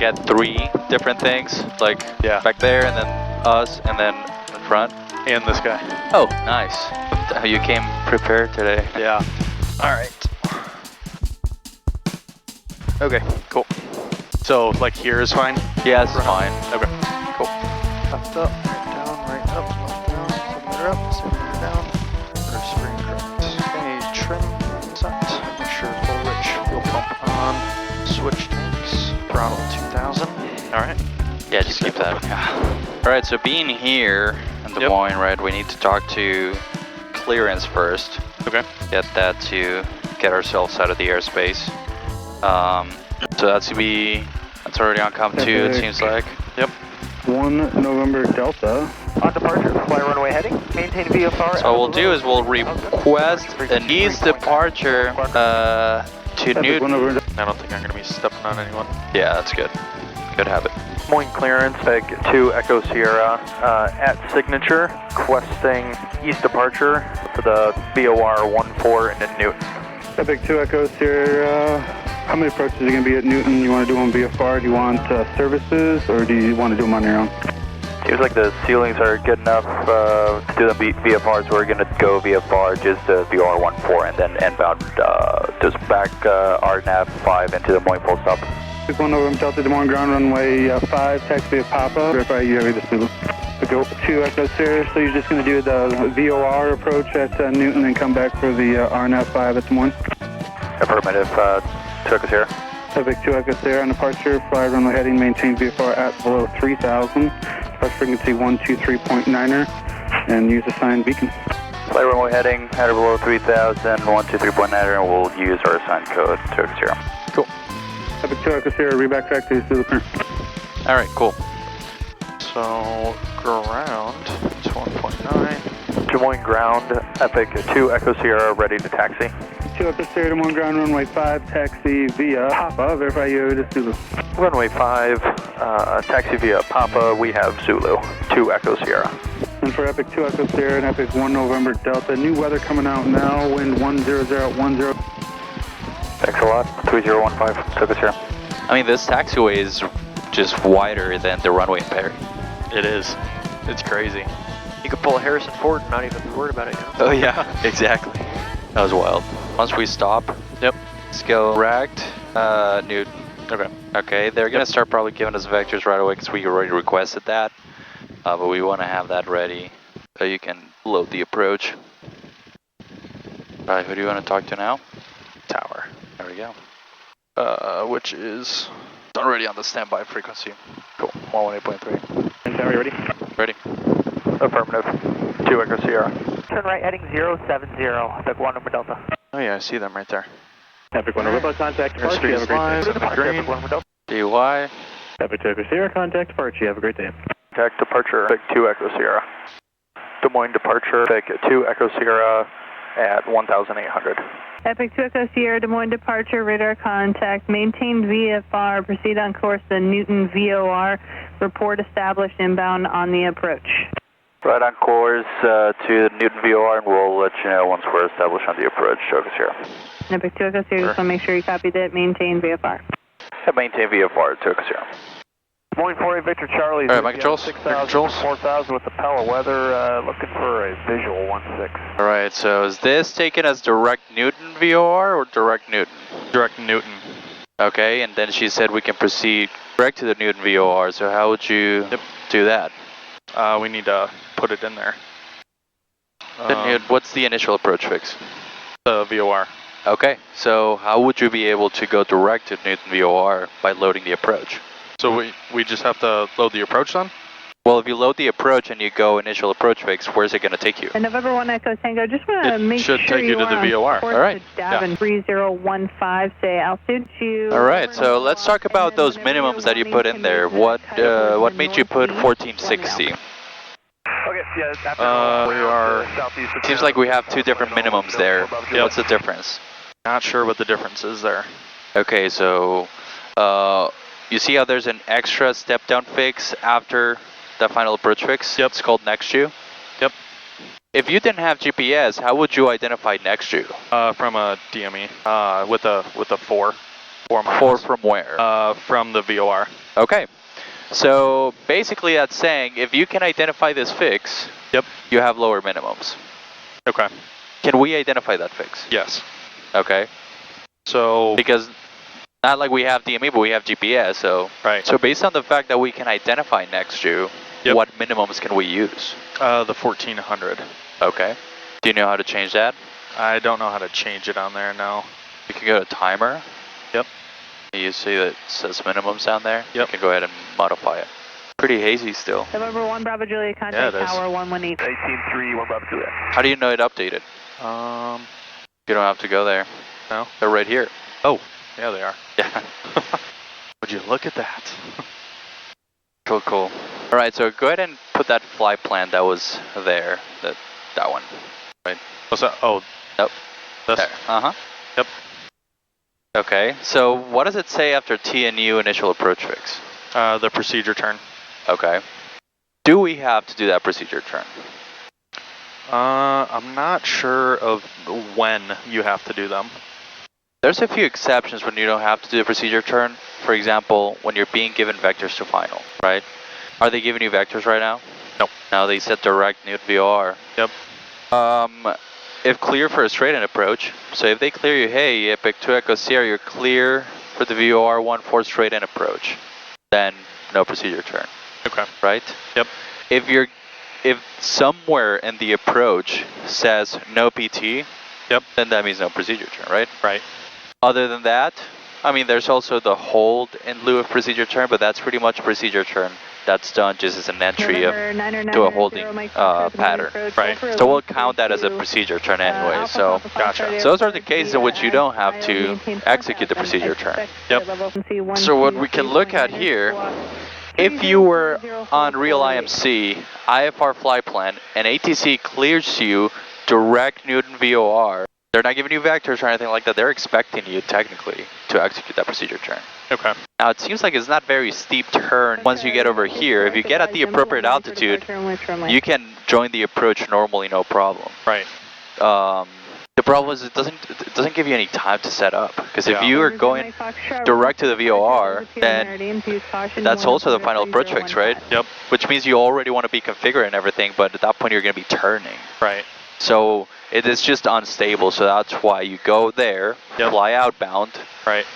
get 3 different things, like back there, and then us, and then in front. And this guy. Oh, nice. You came prepared today. Yeah. All right. Okay, cool. So, like here is fine? Yeah, it's fine. Okay, cool. Left up, right down, right up, left down, simulator up, simulator down, or spring correct. Okay, trim set, make sure full rich fuel pump on, switch tanks, throttle 2000. All right. Yeah, just keep that. All right, so being here in Des Moines, right, we need to talk to clearance first. Okay. Get that to get ourselves out of the airspace. So that's already on comp 2, it seems like. Yep. 1 November Delta. On departure, fly runway heading, maintain VFR. So what we'll do is we'll request an east departure to Newton. I don't think I'm going to be stepping on anyone. Yeah, that's good. Good habit. Des Moines clearance, Peg 2 Echo Sierra, at signature, requesting east departure for the VOR 14 in Newton. Epic 2 Echo Sierra. How many approaches are going to be at Newton? You want to do them VFR? Do you want services, or do you want to do them on your own? Seems like the ceilings are good enough to do the VFRs. So we're going to go VFR, just the VOR 14, and then inbound, just back RNAV 5 into Des Moines full stop. 1 November Delta, Des Moines ground runway 5, taxi via Papa. Verify you have the Zulu. Go 2 Echo Sierra, so you're just going to do the VOR approach at Newton and come back for the RNAV 5 at Des Moines? Affirmative, 2 Echo Sierra. Epic 2 Echo Sierra on departure, fly runway heading, maintain VFR at below 3000, departure frequency 123.9er, and use the sign beacon. Fly runway heading, at or below 3000, 123.9er, and we'll use our sign code 2 Echo Sierra. Cool. Epic 2 Echo Sierra, reback track to Zulu current. All right, cool. So, ground, it's 1.9. Des Moines ground, Epic 2 Echo Sierra, ready to taxi. 2 Echo Sierra, Des Moines ground runway 5, taxi via Papa, verify you have the Zulu. Runway 5, taxi via Papa, we have Zulu, 2 Echo Sierra. And for Epic 2 Echo Sierra and Epic 1 November Delta, new weather coming out now, wind 10010. Thanks a lot, 3015, 2 Echo Sierra. I mean, this taxiway is just wider than the runway in Perry. It is. It's crazy. You could pull a Harrison Ford and not even be worried about it, you know? Oh yeah, exactly. That was wild. Once we stop, let's go racked, Newton. Okay, they're gonna start probably giving us vectors right away because we already requested that. But we want to have that ready so you can load the approach. Alright, who do you want to talk to now? Tower. There we go. Which is Already on the standby frequency. cool. 118.3. And Tower, you ready? Ready? Affirmative, 2 Echo Sierra. Turn right heading 070, Epic 1 November Delta. Oh yeah, I see them right there. Epic 1 November contact Your departure, you have a great day. Epic 1 November Delta. DY. Epic 2 Echo Sierra, contact departure, you have a great day. Contact departure, Epic 2 Echo Sierra. Des Moines departure, Epic 2 Echo Sierra at 1800. Epic 2 Echo Sierra, Des Moines departure, radar contact, maintain VFR, proceed on course to Newton VOR, report established inbound on the approach. Right on course to Newton VOR, and we'll let you know once we're established on the approach, Echo Sierra. Epic 2 Echo Sierra, just want to make sure you copied it, maintain VFR. Maintain VFR, 2 Echo Sierra. Des Moines 48 Victor Charlie. All right, my controls. 4,000 with the Pella weather, looking for a visual 16. All right, so is this taken as direct Newton VOR or direct Newton? Direct Newton. Okay, and then she said we can proceed direct to the Newton VOR, so how would you do that? We need to put it in there. Then what's the initial approach fix? The VOR. Okay, so how would you be able to go direct to Newton VOR by loading the approach? So we just have to load the approach then? Well, if you load the approach and you go initial approach fix, where's it going to take you? And November 1 Echo Tango, just want to make sure should take you to the VOR. All right. Davin 3015, say altitude. All right, so let's talk about those minimums that you put in there. What made you put 1460? Okay, yeah, we are... Seems like we have two different minimums there. Yep. What's the difference? Not sure what the difference is there. Okay, so you see how there's an extra step down fix after the final approach fix? Yep. It's called next to. Yep. If you didn't have GPS, how would you identify next to? From a DME, with a 4. 4 miles. 4 from where? From the VOR. Okay. So basically that's saying if you can identify this fix, Yep. you have lower minimums. Okay. Can we identify that fix? Yes. Okay. So. Because not like we have DME, but we have GPS, so. Right. So based on the fact that we can identify next to, Yep. what minimums can we use? The 1400. Okay. Do you know how to change that? I don't know how to change it on there now. You can go to timer. Yep. You see that it says minimums down there? Yep. You can go ahead and modify it. Pretty hazy still. November 1 Bravo Juliet, contact it is. Tower 118. 18-3, 1 Bravo Juliet. How do you know it updated? You don't have to go there. No. They're right here. Oh, yeah, they are. Yeah. Would you look at that? Cool, cool. All right, so go ahead and put that flight plan that was there. That one. Right. What's that? Oh. Nope. This? There. Uh-huh. Yep. Okay, so what does it say after TNU initial approach fix? The procedure turn. Okay. Do we have to do that procedure turn? I'm not sure of when you have to do them. There's a few exceptions when you don't have to do the procedure turn. For example, when you're being given vectors to final, right? Are they giving you vectors right now? Nope. No, they said direct Newt VOR. Yep. If clear for a straight-in approach, so if they clear you, hey, Epic 2 Echo Sierra, you're clear for the VOR 14 straight-in approach, then no procedure turn. Okay. Right? Yep. If somewhere in the approach says no PT, yep, then that means no procedure turn, right? Right. Other than that, I mean, there's also the hold in lieu of procedure turn, but that's pretty much procedure turn. That's done just as an entry to a holding pattern. Right. So we'll count that as a procedure turn anyway. So, gotcha. So those are the cases in which you don't have to execute the procedure turn. Yep. So what we can look at here, if you were on real IMC, IFR flight plan, and ATC clears you direct Newton VOR, they're not giving you vectors or anything like that. They're expecting you technically to execute that procedure turn. Okay. Now it seems like it's not very steep turn once you get over here. If you get at the appropriate altitude, you can join the approach normally, no problem. Right. The problem is it doesn't give you any time to set up, because if you are going direct to the VOR, then that's also the final approach fix, right? Yep. Which means you already want to be configured and everything, but at that point you're going to be turning. Right. So it is just unstable, so that's why you go there, yep, fly outbound, right,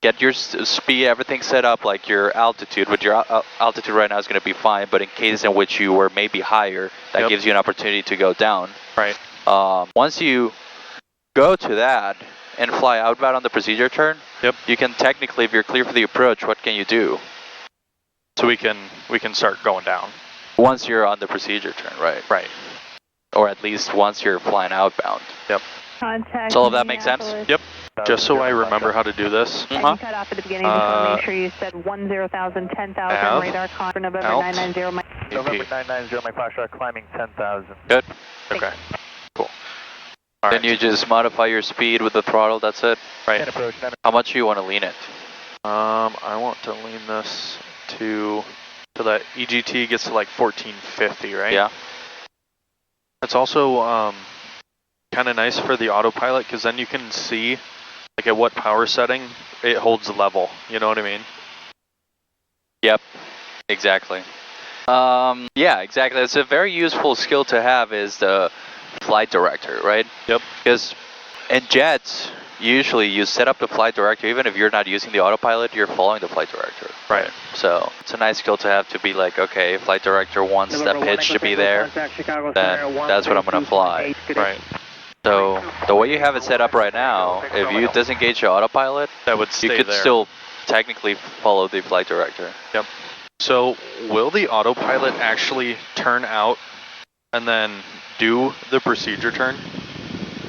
get your speed, everything set up like your altitude, but your altitude right now is going to be fine, but in cases in which you were maybe higher, that yep, gives you an opportunity to go down. Right. Once you go to that and fly outbound on the procedure turn, yep, you can technically, if you're clear for the approach, what can you do? So we can start going down. Once you're on the procedure turn, right? Right. Or at least once you're flying outbound. Yep. Contact so all of that makes sense? Yep. Just so I remember how to do this. And you cut off at the beginning, just want to make sure you said 10,000, 10,000, radar con for November 990. November 990, my flash rock climbing 10,000. Good. Okay. Cool. All then right, you just modify your speed with the throttle, that's it? Right. How much do you want to lean it? I want to lean this to that EGT gets to like 1450, right? Yeah. It's also kind of nice for the autopilot, because then you can see like at what power setting it holds level. You know what I mean? Yep, exactly. Yeah, exactly. It's a very useful skill to have, is the flight director, right? Yep. Because in jets, usually you set up the flight director, even if you're not using the autopilot, you're following the flight director. Right. So it's a nice skill to have, to be like, okay, flight director wants that pitch to be there, then that's what I'm going to fly. Right. So the way you have it set up right now, if you disengage your autopilot, that would stay you could there. still technically follow the flight director. Yep. So will the autopilot actually turn out and then do the procedure turn?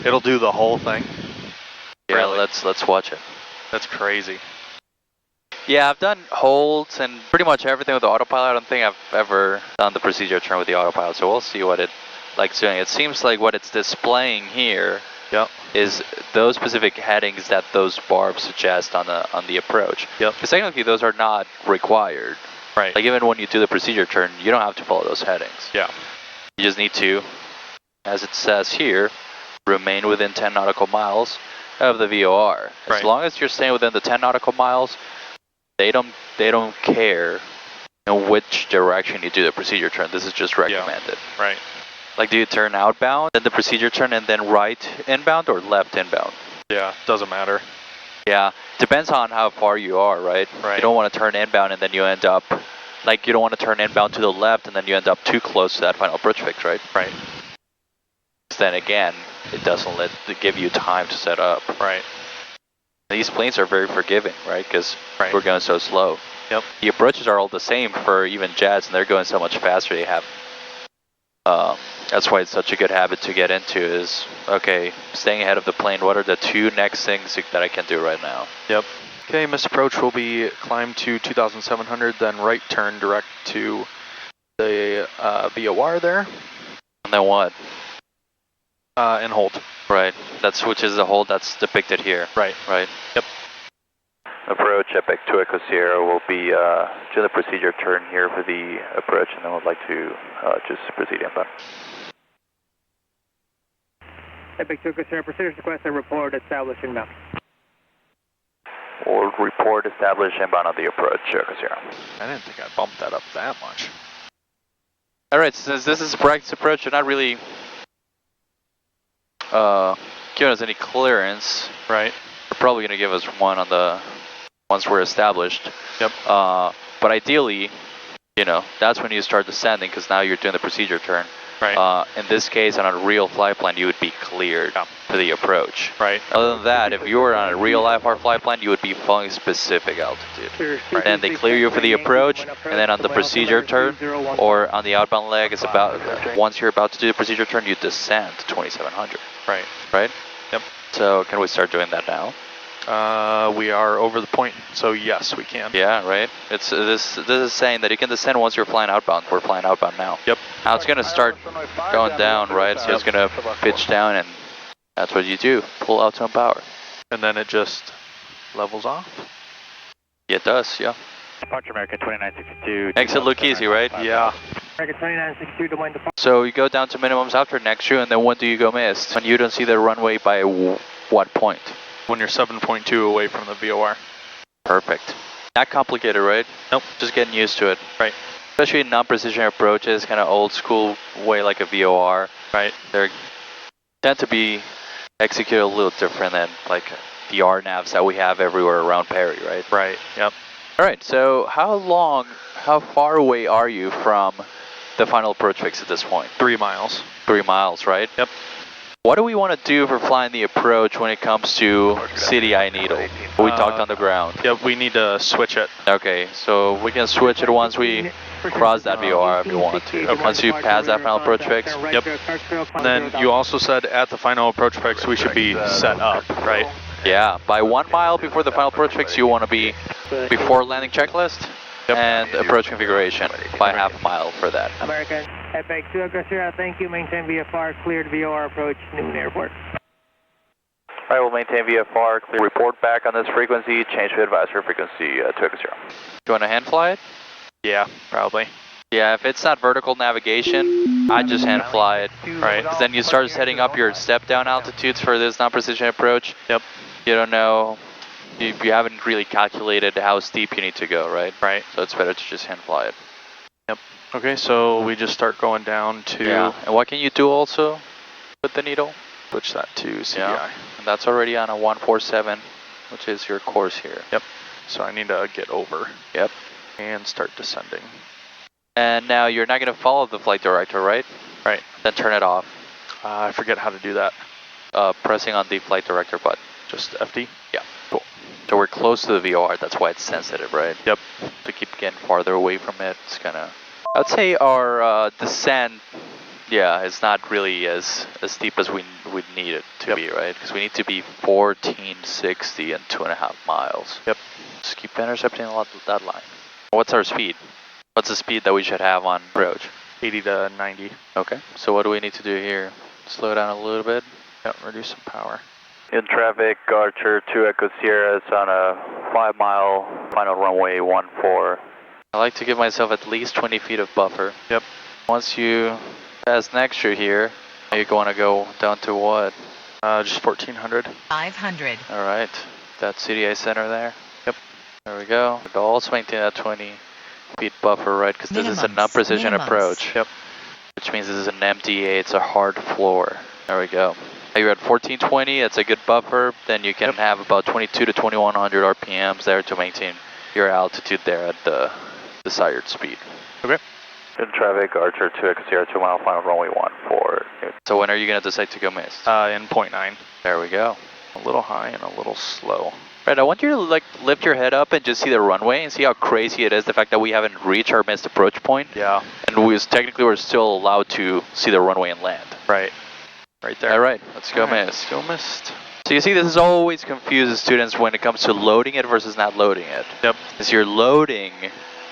It'll do the whole thing? Yeah, really? let's watch it. That's crazy. Yeah, I've done holds and pretty much everything with the autopilot. I don't think I've ever done the procedure turn with the autopilot, so we'll see what it likes doing. It seems like what it's displaying here, yep, is those specific headings that those barbs suggest on the approach. Yep. Because technically those are not required. Right. Like even when you do the procedure turn, you don't have to follow those headings. Yeah. You just need to, as it says here, remain within 10 nautical miles of the VOR. As Right. long as you're staying within the 10 nautical miles, they don't care in which direction you do the procedure turn. This is just recommended. Right. Like, do you turn outbound, then the procedure turn, and then right inbound or left inbound? Yeah, doesn't matter. Yeah, depends on how far you are, right? Right. You don't want to turn inbound and then you end up, like, you don't want to turn inbound to the left and then you end up too close to that final approach fix, right? Right. Then again, it doesn't give you time to set up. Right. These planes are very forgiving, right? Because Right. we're going so slow. Yep. The approaches are all the same for even jets, and they're going so much faster. They have. That's why it's such a good habit to get into. Is okay, staying ahead of the plane. What are the two next things that I can do right now? Yep. Okay, missed approach will be climb to 2,700, then right turn direct to the VOR there, And then what? and hold. Right. That switches the hold that's depicted here. Right. Right. Yep. Approach Epic to Echo Sierra will be doing the procedure turn here for the approach, and then we'd like to just proceed inbound. Epic to Echo Sierra, procedures request a report established inbound. Or report established inbound on the approach, Echo Sierra. I didn't think I bumped that up that much. All right. Since this is a practice approach, you're not really giving us any clearance. Right. They're probably going to give us one on the once we're established. Yep. But ideally, you know, that's when you start descending because now you're doing the procedure turn. Right. In this case, on a real flight plan, you would be cleared for the approach. Right. Other than that, if you were on a real IFR flight plan, you would be flying specific altitude. Right. Then they clear you for the approach, and then on the procedure turn, or on the outbound leg, it's about, once you're about to do the procedure turn, you descend to 2700, Right. right? Yep. So can we start doing that now? We are over the point, so yes, we can. Yeah, right? It's this is saying that you can descend once you're flying outbound. We're flying outbound now. Yep. Now it's going to start going down, right? So it's going to pitch down, and that's what you do. Pull out some power. And then it just levels off. Yeah, it does, yeah. Departure American 2962. Exit look easy, right? Yeah. American 2962, Des Moines departure. So you go down to minimums after next year, and then when do you go missed? When you don't see the runway by what point? When you're 7.2 away from the VOR. Perfect. Not complicated, right? Nope. Just getting used to it. Right. Especially in non-precision approaches, kind of old school way like a VOR. Right. They tend to be executed a little different than like the RNAVs that we have everywhere around Perry, right? Right. Yep. All right, so how far away are you from the final approach fix at this point? 3 miles. 3 miles, right? Yep. What do we want to do for flying the approach when it comes to City Eye Needle? We talked on the ground. Yep, we need to switch it. Okay, so we can switch it once we cross that VOR if you want to. Okay. Once you pass that final approach fix. Yep. And then you also said at the final approach fix we should be set up, right? Yeah, by 1 mile before the final approach fix, you want to be before landing checklist and approach configuration by half a mile for that. American Epic to Echo Sierra, thank you. Maintain VFR, cleared VOR approach, Newton Airport. All right, we'll maintain VFR, clear. Report back on this frequency, change to advisory frequency to Echo Sierra. You want to hand fly it? Yeah, probably. Yeah, if it's not vertical navigation, I just hand fly it. Right. Because then you start setting up your step down altitudes for this non-precision approach. Yep. You don't know, you haven't really calculated how steep you need to go, right? Right. So it's better to just hand fly it. Yep. Okay, so we just start going down to Yeah. And what can you do also with the needle? switch that to CDI. Yeah. And that's already on a 147, which is your course here. Yep. So I need to get over. Yep. And start descending. And now you're not going to follow the flight director, right? Right. Then turn it off. I forget how to do that. Pressing on the flight director button. Just FD? Yeah. Cool. So we're close to the VOR, that's why it's sensitive, right? Yep. To keep getting farther away from it, it's gonna... I'd say our descent, yeah, it's not really as steep as we would need it to be, right? Because we need to be 1460 and 2.5 miles. Yep. Just keep intercepting that line. What's our speed? What's the speed that we should have on approach? 80 to 90. Okay, so what do we need to do here? Slow down a little bit. Yep, reduce some power. In traffic, Archer to Echo Sierra is on a 5 mile final runway 14. I like to give myself at least 20 feet of buffer. Yep. Once you pass next year here, you're going to go down to what? Just 1400. 500. All right, that CDA center there. Yep. There we go. We'll also maintain that 20 feet buffer, right? Because this is a Minimums, non-precision minimums. approach. Yep. Which means this is an MDA, it's a hard floor. There we go. You're at 1420, that's a good buffer. Then you can have about 22 to 2100 RPMs there to maintain your altitude there at the desired speed. Okay. Good traffic, Archer 2 Echo Sierra 2 mile, final runway 14. So when are you going to decide to go mist? In 0.9. There we go. A little high and a little slow. Right, I want you to like lift your head up and just see the runway and see how crazy it is, the fact that we haven't reached our missed approach point. Yeah. And we're still allowed to see the runway and land. Right. Right there. All right, let's go mist. Let's go mist. So you see, this is always confuses students when it comes to loading it versus not loading it. Yep. As you're loading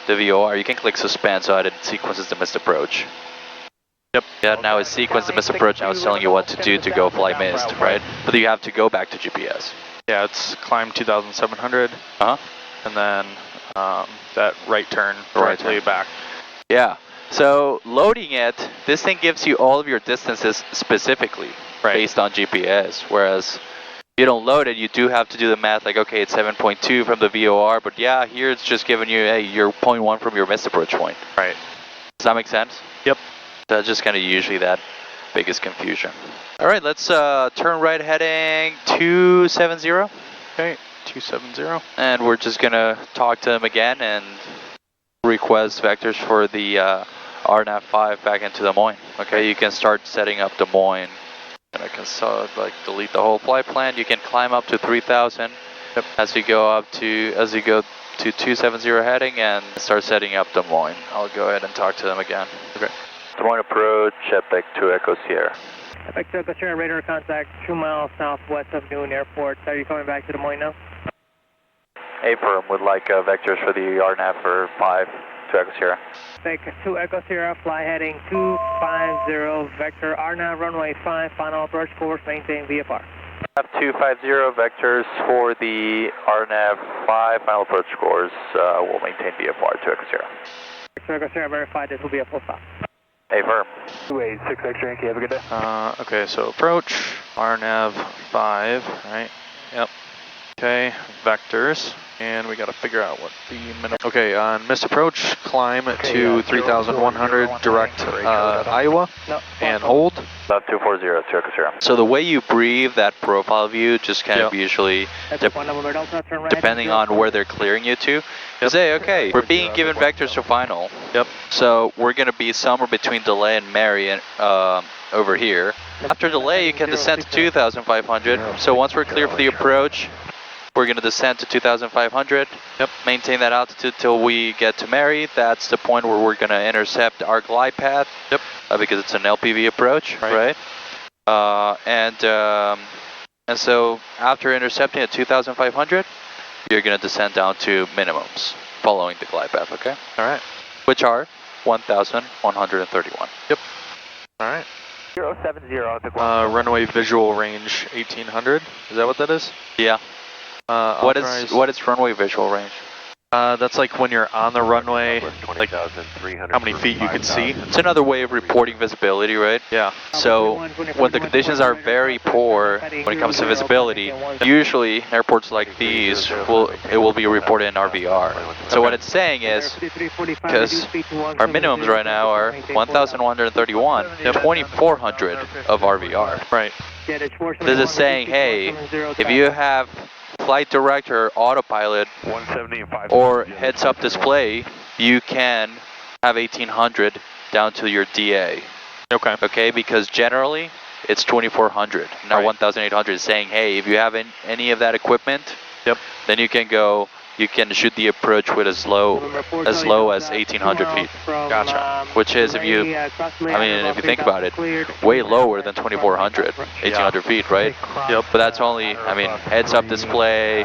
the VOR, you can click suspend so that it sequences the missed approach. Yep. Yeah, now it's sequenced the missed approach. Now it's telling you what to do to go fly missed, right? But you have to go back to GPS. Yeah, it's climb 2,700. Uh-huh. And then that right turn Right directly turn. back. Yeah. So loading it, this thing gives you all of your distances specifically based on GPS. Whereas if you don't load it, you do have to do the math like, okay, it's 7.2 from the VOR, but yeah, here it's just giving you, hey, you're 0.1 from your missed approach point. Right. Does that make sense? Yep. That's just kind of usually that biggest confusion. All right, let's turn right heading 270. Okay, 270. And we're just going to talk to them again and request vectors for the RNAV 5 back into Des Moines. Okay, you can start setting up Des Moines. And I can delete the whole flight plan. You can climb up to 3,000 as you go to 270 heading and start setting up Des Moines. I'll go ahead and talk to them again. Okay. Des Moines approach, Epic 2 Echo Sierra. Epic 2 Echo Sierra, radar contact 2 miles southwest of Newton Airport. Are you coming back to Des Moines now? A-firm would like vectors for the RNAV for 5 to Echo Sierra. Epic 2 Echo Sierra, fly heading 250, vector RNAV runway 5, final approach course, maintain VFR. 250 vectors for the RNAV 5, final approach course, will maintain VFR to Echo Sierra. 2 Echo Sierra, verified, this will be a full stop. A-firm. 286 X-ray, have a good day. Okay, so approach, RNAV 5, right? Yep. Okay, vectors. And we got to figure out what the minimum. Okay, on missed approach, climb to 3,100 direct Iowa and hold. About 240 to Echo Sierra. So the way you breathe that profile view just kind of usually, depending on where they're clearing you to, you say, okay, we're being given vectors to final. Yep. So we're going to be somewhere between delay and Mary over here. After delay, you can descend to 2,500. So once we're clear for the approach, we're going to descend to 2,500, maintain that altitude till we get to Mary. That's the point where we're going to intercept our glide path, because it's an LPV approach, right? And so after intercepting at 2,500, you're going to descend down to minimums following the glide path, okay? All right. Which are 1,131. Yep. All right. 070, runway visual range 1,800. Is that what that is? Yeah. What is runway visual range? That's like when you're on the runway, like how many feet you can see. It's another way of reporting visibility, right? Yeah. So when the conditions are very poor when it comes to visibility, usually airports like these it will be reported in RVR. So what it's saying is, because our minimums right now are 1,131, 2,400 of RVR. Right. This is saying, hey, if you have flight director, autopilot, or heads-up display, you can have 1,800 down to your DA. Okay. Okay, because generally it's 2,400. Now 1,800 is saying, hey, if you have any of that equipment, then you can shoot the approach with as low as 1,800 feet. Gotcha. Which is, if you think about it, way lower than 2,400, 1,800 feet, right? Yep. But that's only, heads-up display,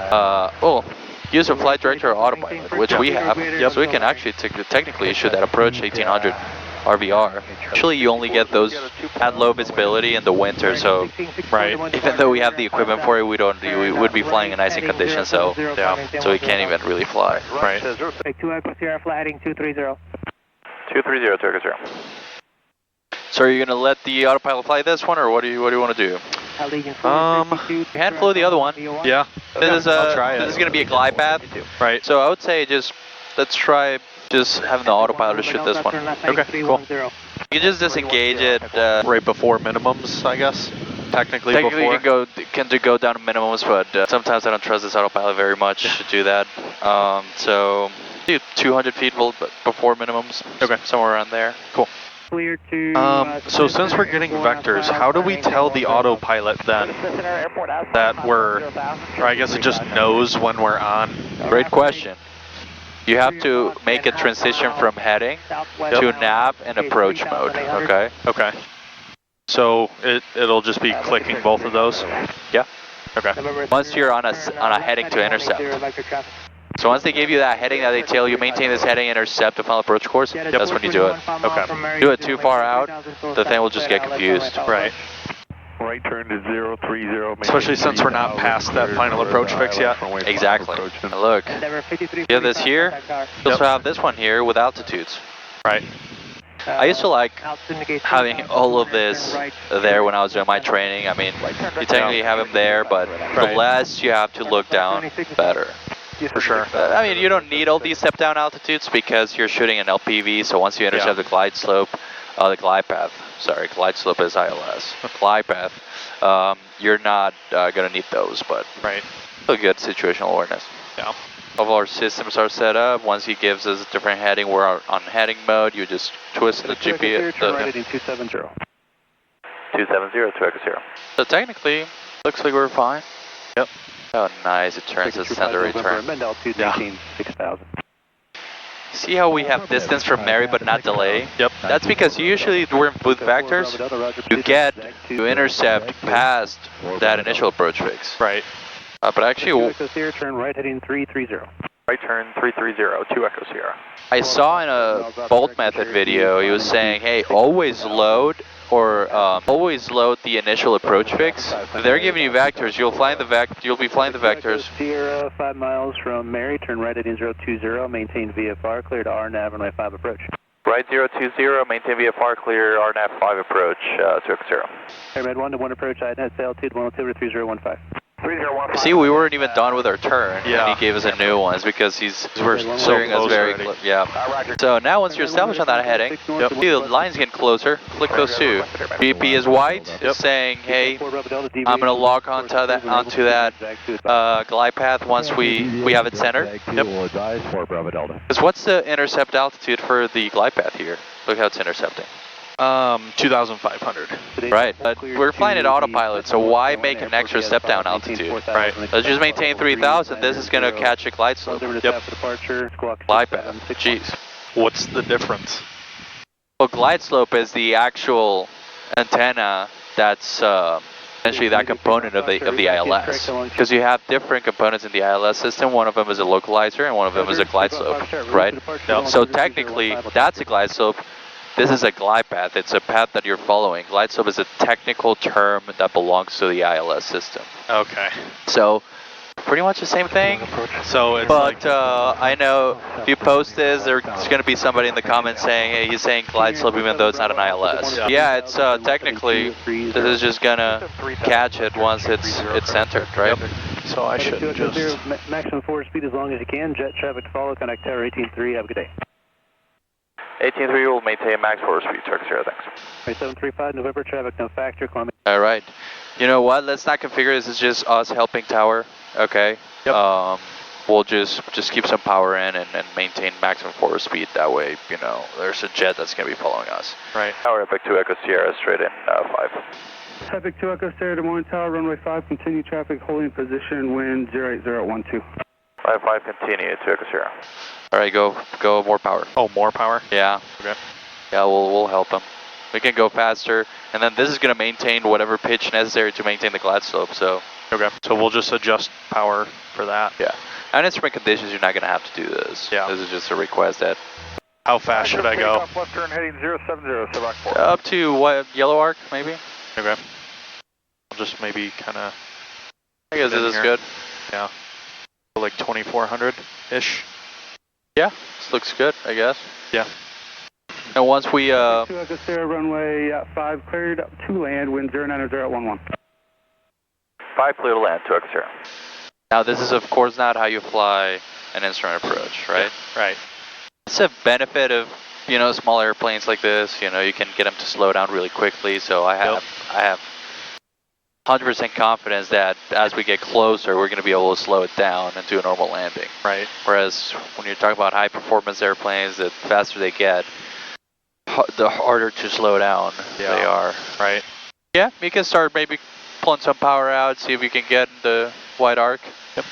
use a flight director or autopilot, which we have. So we can actually technically shoot that approach 1,800 RVR. Actually, you only get those at low visibility in the winter, so even though we have the equipment for it, we would be flying in icing conditions, so we can't even really fly. Right. 2 Echo Sierra, fly heading 230. 230 to Echo Sierra. So are you going to let the autopilot fly this one, or what do you want to do? You can flew the other one. Yeah. This is I'll try it. This is gonna be a glide path. Right. So I would say let's try just having the autopilot shoot this one. Okay, cool. You can just disengage it. Right before minimums, I guess. Technically Technically, before. you can go down to minimums, but sometimes I don't trust this autopilot very much to do that. So do 200 feet before minimums. Okay. Somewhere around there. Cool. Clear to. So since we're getting vectors, how do we tell the autopilot then that we're, or I guess it just knows when we're on? Great question. You have to make a transition from heading to nav and approach mode. Okay. Okay. So it'll just be clicking both of those? Yeah. Okay. Once you're on a heading to intercept. So once they give you that heading that they tell you maintain this heading, intercept the final approach course, that's when you do it. Okay. Do it too far out, the thing will just get confused. Right. Right turn to 030. Especially since we're not past that final approach fix yet. Exactly. And look, you have this here, you also have this one here with altitudes. Right. I used to like having all of this there when I was doing my training. I mean, you technically have them there, but the less you have to look down, better. For sure. I mean, you don't need all these step down altitudes because you're shooting an LPV, so once you intercept the glide slope, the glide path, sorry, glide slope is ILS, glide path, you're not going to need those, but still good situational awareness. Yeah. All of our systems are set up. Once he gives us a different heading, we're on heading mode. You just twist the GPS. 270. 270 to Echo 0. So technically, looks like we're fine. Yep. Oh, nice. It turns the center return. Altitude 6,000. See how we have distance from Mary but not delay? Yep. That's because usually during booth vectors, you get to intercept past that initial approach fix. Right. But actually, Turn right heading 330. Right turn 330 to Echo 0. I saw in a Bolt method video, he was saying, hey, always load or always load the initial approach fix. If they're giving you vectors, you'll be flying the vectors. Sierra 5 miles from Mary, turn right heading 020, maintain VFR, clear to RNAV runway 5 approach. Right 020, maintain VFR, clear RNAV 5 approach to Echo 0. Airmed 1 approach, INET, altitude 102 to 3015. See, we weren't even done with our turn, Yeah. and he gave us a new one. It's because we're so steering us close very already. yeah. So now once you're established on that heading, see the line's getting closer. Click those two. BP is white, saying, hey, I'm gonna lock onto that glide path once we have it centered. Yep. Because what's the intercept altitude for the glide path here? Look how it's intercepting. 2,500. Right, but we're flying at autopilot, so why make an extra step down altitude? Right. Let's just maintain 3,000. This is going to catch a glide slope. Yep. Glide path. Jeez. What's the difference? Well, glide slope is the actual antenna that's essentially that component of the ILS. Because you have different components in the ILS system. One of them is a localizer and one of them is a glide slope, right? Yep. So technically, that's a glide slope. This is a glide path. It's a path that you're following. Glide slope is a technical term that belongs to the ILS system. Okay. So, pretty much the same thing. So it's But I know if you post this, there's going to be somebody in the comments saying, hey, he's saying glide slope even though it's not an ILS. Yeah, it's technically, this is just going to catch it once it's centered, right? Yep. So I should just... Maximum forward speed as long as you can. Jet traffic to follow. Connect tower 18-3. Have a good day. 18-3 will maintain max forward speed, Turk 0, thanks. 735, November, traffic no factor, climbing. All right. You know what? Let's not configure this. It's just us helping tower, okay? Yep. We'll just keep some power in and maintain maximum forward speed. That way, you know, there's a jet that's going to be following us. Right. Tower Epic 2 Echo Sierra, straight in 5. Epic 2 Echo Sierra, Des Moines Tower, runway 5, continue traffic, holding position, wind 08012. 5 continue to Echo Sierra. All right, go more power. Oh, more power? Yeah. Okay. Yeah, we'll help them. We can go faster, and then this is going to maintain whatever pitch necessary to maintain the glide slope. So. Okay. So we'll just adjust power for that. Yeah. And instrument conditions, you're not going to have to do this. Yeah. This is just a request that. How fast should I go? Left turn heading 070, Select 4. Up to what, yellow arc, maybe? Okay. I'll just maybe kind of... I guess this is good. Yeah. Like 2,400-ish. Yeah, this looks good, I guess. Yeah. And once we 2 Echo Sierra, runway 5 cleared to land, wind 090 at 11. 5 clear to land, 2x0. Now this is of course not how you fly an instrument approach, right? Yeah, right. It's a benefit of, you know, small airplanes like this, you know, you can get them to slow down really quickly, so I have 100% confidence that as we get closer, we're going to be able to slow it down and do a normal landing. Right. Whereas when you're talking about high performance airplanes, the faster they get, the harder to slow down they are. Right. Yeah, you can start maybe pulling some power out, see if you can get the wide arc. Yep.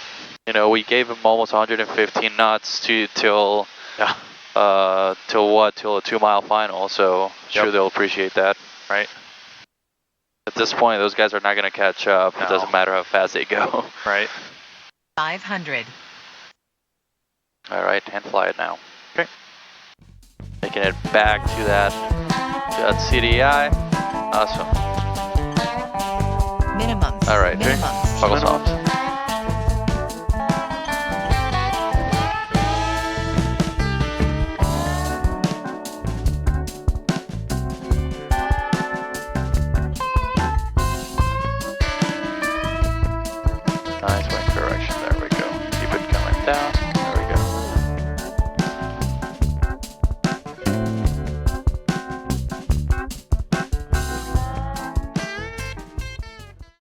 You know, we gave them almost 115 knots till a 2-mile final, so sure they'll appreciate that. Right. At this point, those guys are not going to catch up. No. It doesn't matter how fast they go. Right. 500. All right, and fly it now. Okay. Making it back to that CDI. Awesome. Minimums. All right, Minimums. buckle soft.